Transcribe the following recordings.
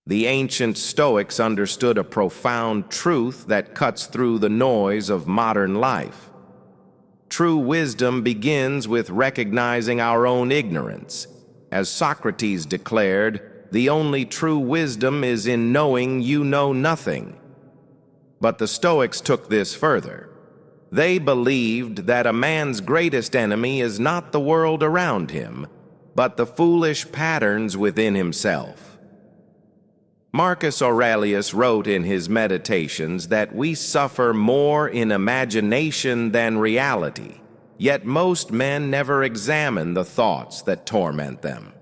The ancient Stoics understood a profound truth that cuts through the noise of modern life. True wisdom begins with recognizing our own ignorance. As Socrates declared, the only true wisdom is in knowing you know nothing. But the Stoics took this further. They believed that a man's greatest enemy is not the world around him, but the foolish patterns within himself. Marcus Aurelius wrote in his Meditations that we suffer more in imagination than reality, yet most men never examine the thoughts that torment them.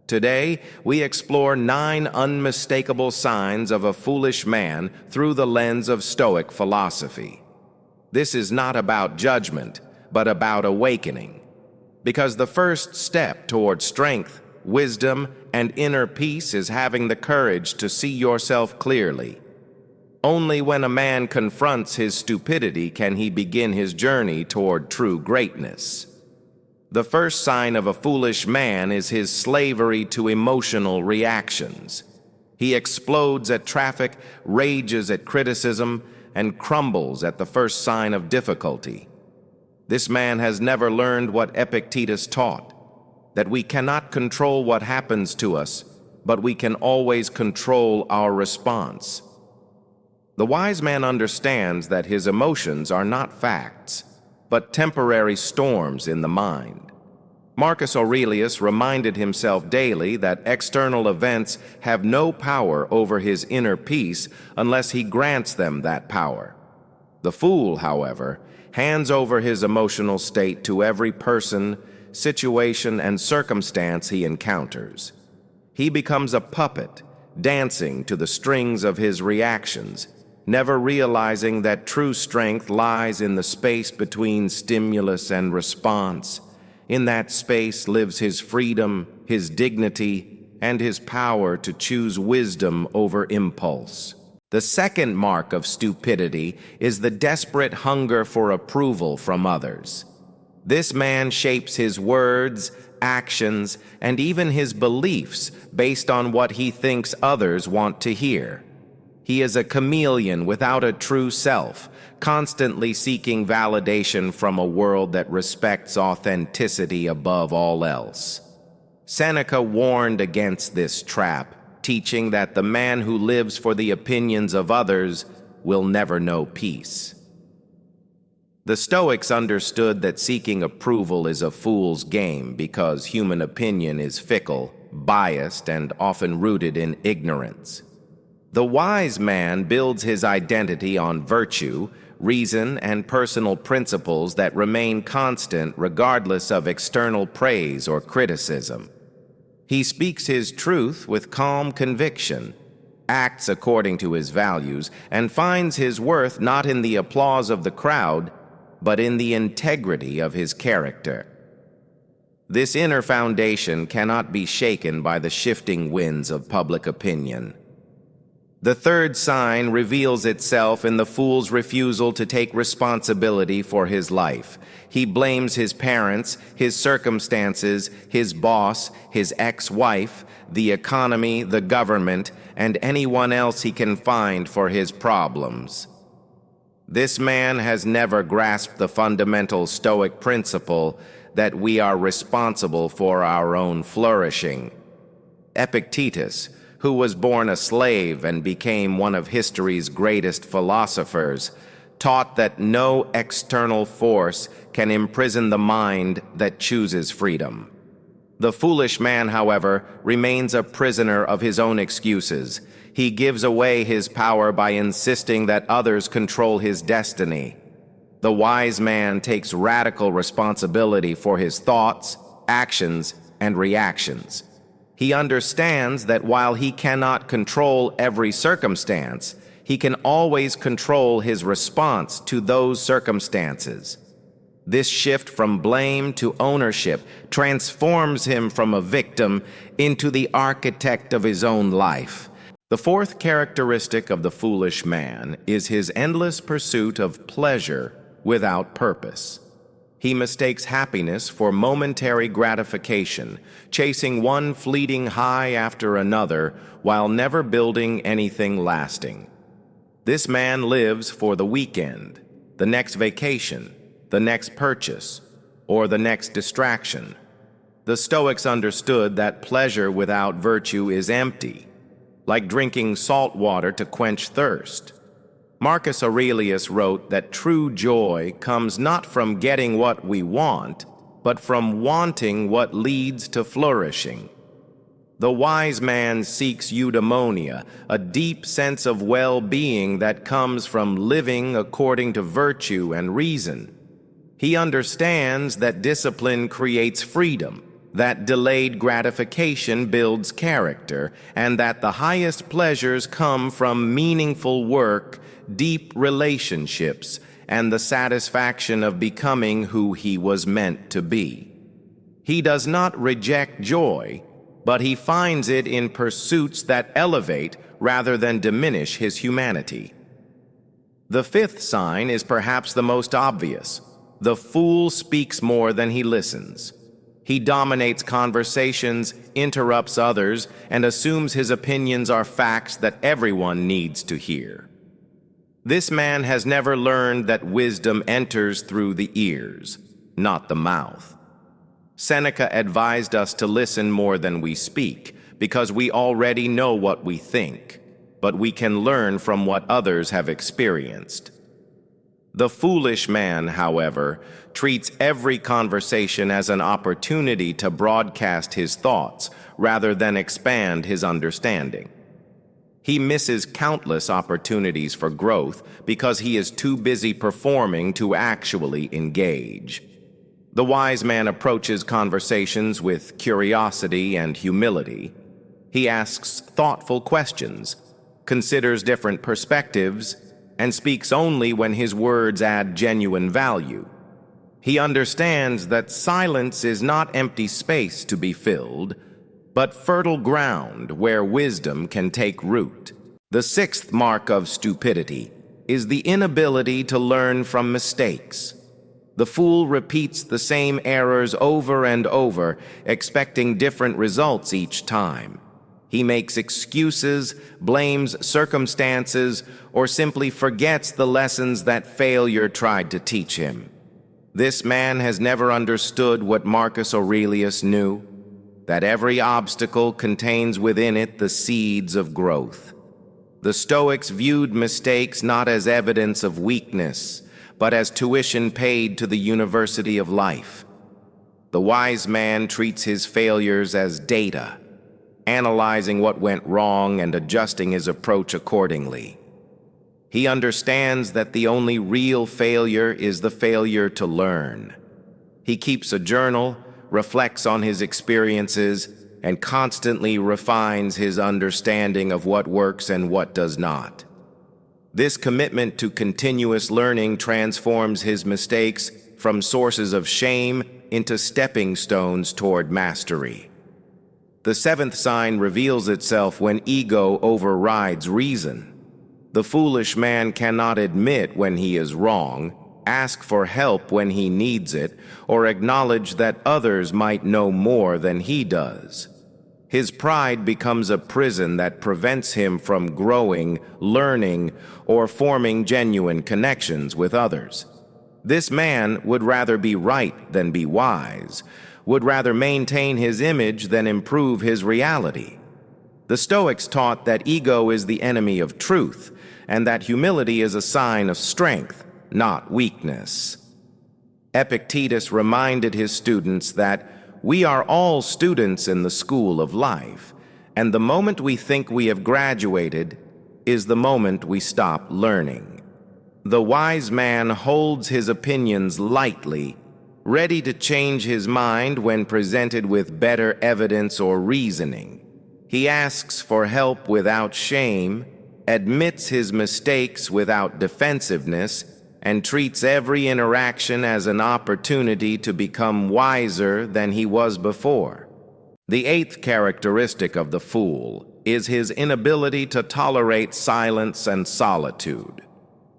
Today, we explore 9 unmistakable signs of a foolish man through the lens of Stoic philosophy. This is not about judgment, but about awakening. Because the first step toward strength, wisdom, and inner peace is having the courage to see yourself clearly. Only when a man confronts his stupidity can he begin his journey toward true greatness. The first sign of a foolish man is his slavery to emotional reactions. He explodes at traffic, rages at criticism, and crumbles at the first sign of difficulty. This man has never learned what Epictetus taught, that we cannot control what happens to us, but we can always control our response. The wise man understands that his emotions are not facts, but temporary storms in the mind. Marcus Aurelius reminded himself daily that external events have no power over his inner peace unless he grants them that power. The fool, however, hands over his emotional state to every person, situation, and circumstance he encounters. He becomes a puppet, dancing to the strings of his reactions, never realizing that true strength lies in the space between stimulus and response. In that space lives his freedom, his dignity, and his power to choose wisdom over impulse. The second mark of stupidity is the desperate hunger for approval from others. This man shapes his words, actions, and even his beliefs based on what he thinks others want to hear. He is a chameleon without a true self, constantly seeking validation from a world that respects authenticity above all else. Seneca warned against this trap, teaching that the man who lives for the opinions of others will never know peace. The Stoics understood that seeking approval is a fool's game because human opinion is fickle, biased, and often rooted in ignorance. The wise man builds his identity on virtue, reason, and personal principles that remain constant regardless of external praise or criticism. He speaks his truth with calm conviction, acts according to his values, and finds his worth not in the applause of the crowd, but in the integrity of his character. This inner foundation cannot be shaken by the shifting winds of public opinion. The third sign reveals itself in the fool's refusal to take responsibility for his life. He blames his parents, his circumstances, his boss, his ex-wife, the economy, the government, and anyone else he can find for his problems. This man has never grasped the fundamental Stoic principle that we are responsible for our own flourishing. Epictetus, who was born a slave and became one of history's greatest philosophers, taught that no external force can imprison the mind that chooses freedom. The foolish man, however, remains a prisoner of his own excuses. He gives away his power by insisting that others control his destiny. The wise man takes radical responsibility for his thoughts, actions, and reactions. He understands that while he cannot control every circumstance, he can always control his response to those circumstances. This shift from blame to ownership transforms him from a victim into the architect of his own life. The fourth characteristic of the foolish man is his endless pursuit of pleasure without purpose. He mistakes happiness for momentary gratification, chasing one fleeting high after another while never building anything lasting. This man lives for the weekend, the next vacation, the next purchase, or the next distraction. The Stoics understood that pleasure without virtue is empty, like drinking salt water to quench thirst. Marcus Aurelius wrote that true joy comes not from getting what we want, but from wanting what leads to flourishing. The wise man seeks eudaimonia, a deep sense of well-being that comes from living according to virtue and reason. He understands that discipline creates freedom, that delayed gratification builds character, and that the highest pleasures come from meaningful work, deep relationships, and the satisfaction of becoming who he was meant to be. He does not reject joy, but he finds it in pursuits that elevate rather than diminish his humanity. The fifth sign is perhaps the most obvious. The fool speaks more than he listens. He dominates conversations, interrupts others, and assumes his opinions are facts that everyone needs to hear. This man has never learned that wisdom enters through the ears, not the mouth. Seneca advised us to listen more than we speak, because we already know what we think, but we can learn from what others have experienced. The foolish man, however, treats every conversation as an opportunity to broadcast his thoughts rather than expand his understanding. He misses countless opportunities for growth because he is too busy performing to actually engage. The wise man approaches conversations with curiosity and humility. He asks thoughtful questions, considers different perspectives, and speaks only when his words add genuine value. He understands that silence is not empty space to be filled, but fertile ground where wisdom can take root. The sixth mark of stupidity is the inability to learn from mistakes. The fool repeats the same errors over and over, expecting different results each time. He makes excuses, blames circumstances, or simply forgets the lessons that failure tried to teach him. This man has never understood what Marcus Aurelius knew, that every obstacle contains within it the seeds of growth. The Stoics viewed mistakes not as evidence of weakness, but as tuition paid to the University of Life. The wise man treats his failures as data, analyzing what went wrong and adjusting his approach accordingly. He understands that the only real failure is the failure to learn. He keeps a journal, reflects on his experiences, and constantly refines his understanding of what works and what does not. This commitment to continuous learning transforms his mistakes from sources of shame into stepping stones toward mastery. The seventh sign reveals itself when ego overrides reason. The foolish man cannot admit when he is wrong, ask for help when he needs it, or acknowledge that others might know more than he does. His pride becomes a prison that prevents him from growing, learning, or forming genuine connections with others. This man would rather be right than be wise, would rather maintain his image than improve his reality. The Stoics taught that ego is the enemy of truth, and that humility is a sign of strength, not weakness. Epictetus reminded his students that we are all students in the school of life, and the moment we think we have graduated is the moment we stop learning. The wise man holds his opinions lightly, ready to change his mind when presented with better evidence or reasoning. He asks for help without shame, admits his mistakes without defensiveness, and treats every interaction as an opportunity to become wiser than he was before. The eighth characteristic of the fool is his inability to tolerate silence and solitude.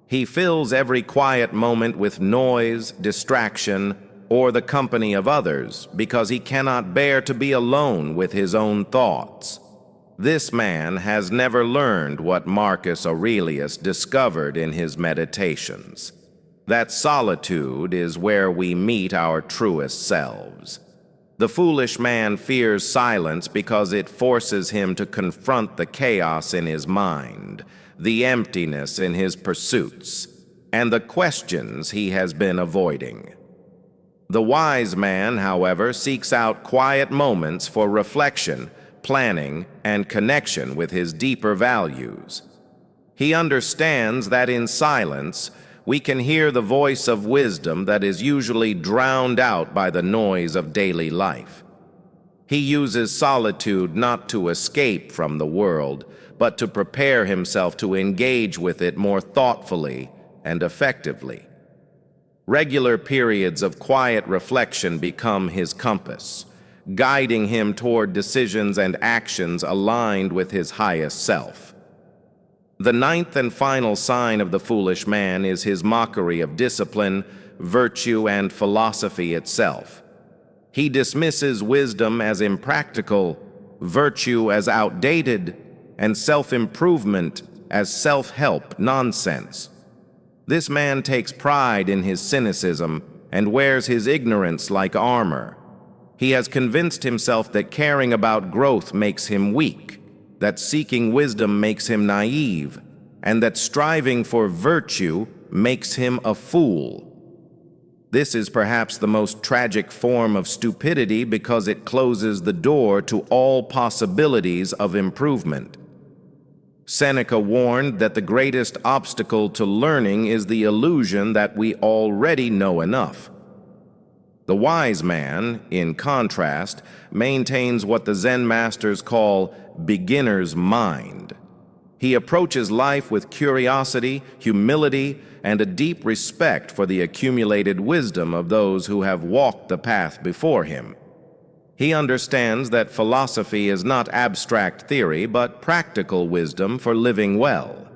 He fills every quiet moment with noise, distraction, or the company of others, because he cannot bear to be alone with his own thoughts. This man has never learned what Marcus Aurelius discovered in his meditations, that solitude is where we meet our truest selves. The foolish man fears silence because it forces him to confront the chaos in his mind, the emptiness in his pursuits, and the questions he has been avoiding. The wise man, however, seeks out quiet moments for reflection, planning, and connection with his deeper values. He understands that in silence, we can hear the voice of wisdom that is usually drowned out by the noise of daily life. He uses solitude not to escape from the world, but to prepare himself to engage with it more thoughtfully and effectively. Regular periods of quiet reflection become his compass, guiding him toward decisions and actions aligned with his highest self. The ninth and final sign of the foolish man is his mockery of discipline, virtue, and philosophy itself. He dismisses wisdom as impractical, virtue as outdated, and self-improvement as self-help nonsense. This man takes pride in his cynicism and wears his ignorance like armor. He has convinced himself that caring about growth makes him weak, that seeking wisdom makes him naive, and that striving for virtue makes him a fool. This is perhaps the most tragic form of stupidity because it closes the door to all possibilities of improvement. Seneca warned that the greatest obstacle to learning is the illusion that we already know enough. The wise man, in contrast, maintains what the Zen masters call beginner's mind. He approaches life with curiosity, humility, and a deep respect for the accumulated wisdom of those who have walked the path before him. He understands that philosophy is not abstract theory, but practical wisdom for living well.